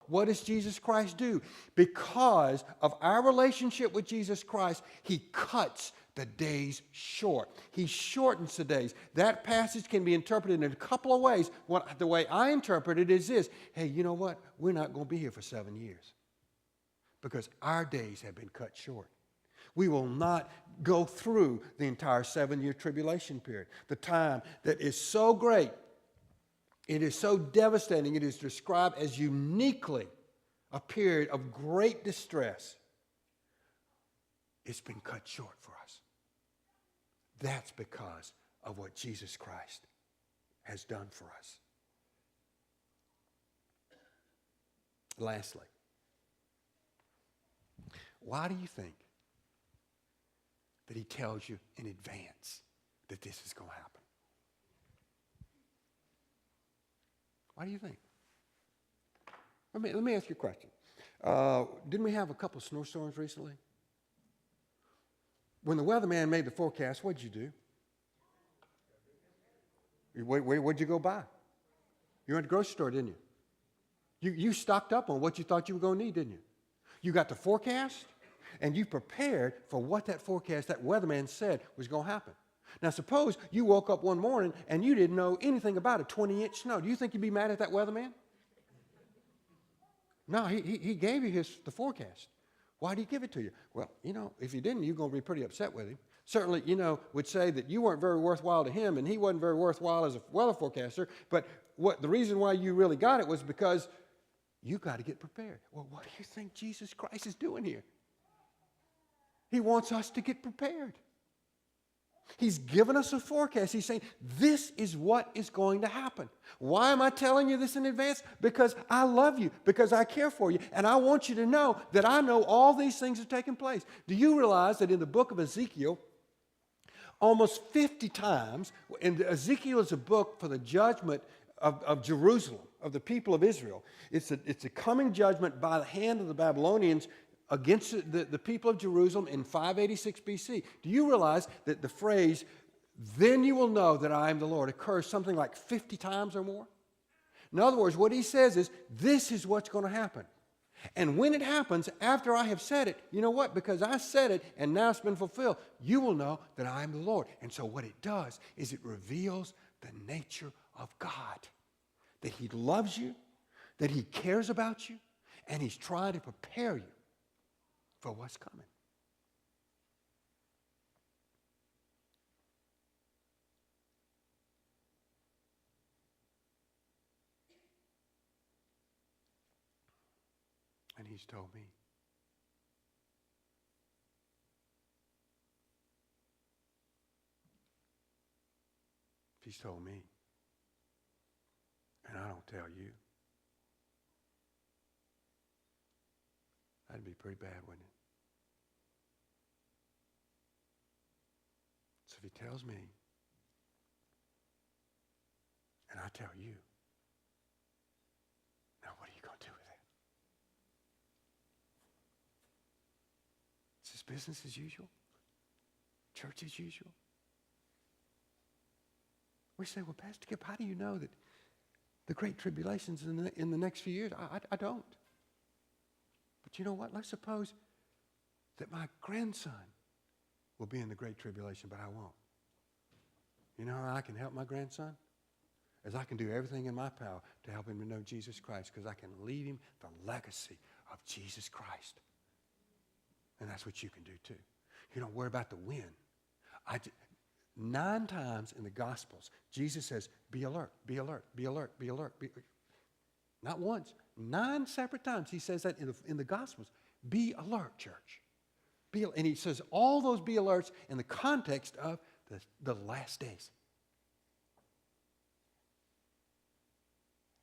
What does Jesus Christ do? Because of our relationship with Jesus Christ, he cuts the days short. He shortens the days. That passage can be interpreted in a couple of ways. The way I interpret it is this. Hey, you know what? We're not going to be here for 7 years because our days have been cut short. We will not go through the entire 7-year tribulation period. The time that is so great, it is so devastating, it is described as uniquely a period of great distress. It's been cut short for us. That's because of what Jesus Christ has done for us. Lastly, why do you think that he tells you in advance that this is going to happen? Why do you think? Let me ask you a question. Didn't we have a couple of snowstorms recently? When the weatherman made the forecast, what did you do? Where'd you go buy? You went to the grocery store, didn't you? You stocked up on what you thought you were going to need, didn't you? You got the forecast, and you prepared for what that forecast, that weatherman said was going to happen. Now, suppose you woke up one morning and you didn't know anything about a 20-inch snow. Do you think you'd be mad at that weatherman? No, he gave you the forecast. Why did he give it to you? Well, if he didn't, you're going to be pretty upset with him. Certainly, would say that you weren't very worthwhile to him and he wasn't very worthwhile as a weather forecaster. But the reason why you really got it was because you got to get prepared. Well, what do you think Jesus Christ is doing here? He wants us to get prepared. He's given us a forecast. He's saying, this is what is going to happen. Why am I telling you this in advance? Because I love you, because I care for you, and I want you to know that I know all these things are taking place. Do you realize that in the book of Ezekiel, almost 50 times, and Ezekiel is a book for the judgment of Jerusalem, of the people of Israel. It's a coming judgment by the hand of the Babylonians against the people of Jerusalem in 586 BC. Do you realize that the phrase, then you will know that I am the Lord, occurs something like 50 times or more? In other words, what he says is, this is what's going to happen. And when it happens, after I have said it, you know what? Because I said it and now it's been fulfilled, you will know that I am the Lord. And so what it does is it reveals the nature of God. That he loves you, that he cares about you, and he's trying to prepare you for what's coming. And he's told me. He's told me. And I don't tell you. That'd be pretty bad, wouldn't it? So if he tells me, and I tell you, now what are you going to do with it? Is this business as usual? Church as usual? We say, well, Pastor Kip, how do you know that the Great Tribulation's in the next few years? I don't. But you know what? Let's suppose that my grandson will be in the Great Tribulation, but I won't. You know how I can help my grandson? As I can do everything in my power to help him to know Jesus Christ, because I can leave him the legacy of Jesus Christ. And that's what you can do too. You don't worry about the when. 9 times in the Gospels, Jesus says, be alert, be alert, be alert, be alert. Not once. 9 separate times he says that in the Gospels. Be alert, church. And he says all those be alerts in the context of the last days.